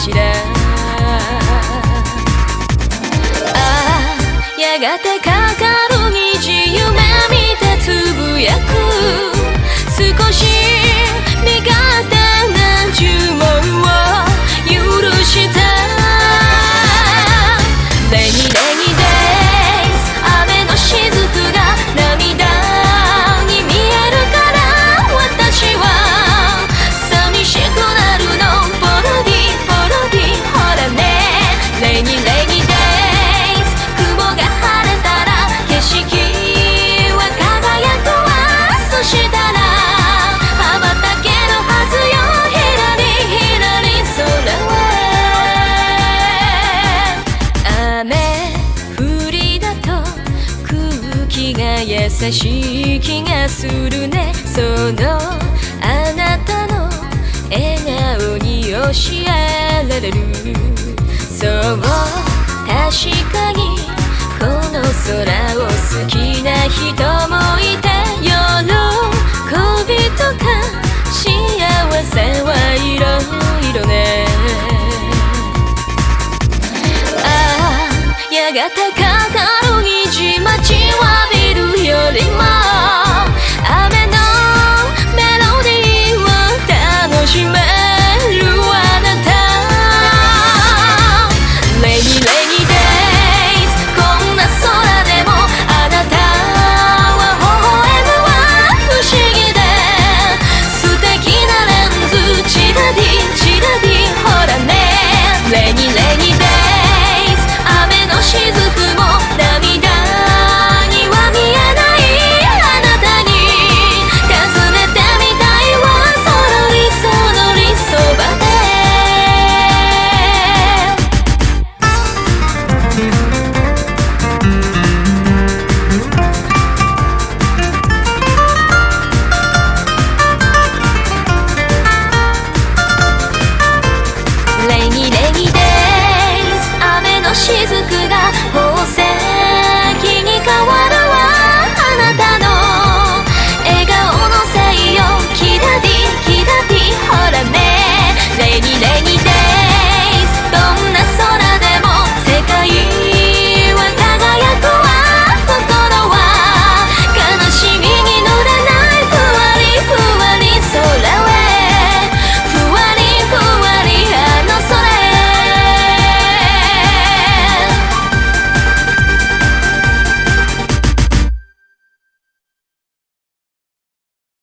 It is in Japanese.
しら。ああやがてかかる虹、夢見てつぶやく。少し身勝手な呪文を許した。レニレニデイズ、雨の雫が涙に見えるから、私は寂しくなるの。ポロディポロディほらね。レニレニデイズ、雲が晴れたら景色は輝くわ。そしたら羽ばたけるはずよ。ひらりひらり空へ。雨降りだと空気が優しい気がするね。そのあなたの笑顔に教えられる。そう確かにこの空を好きな人もいて、喜びとか幸せはいろいろね。ああやがてかかる虹、待ちわびるよりも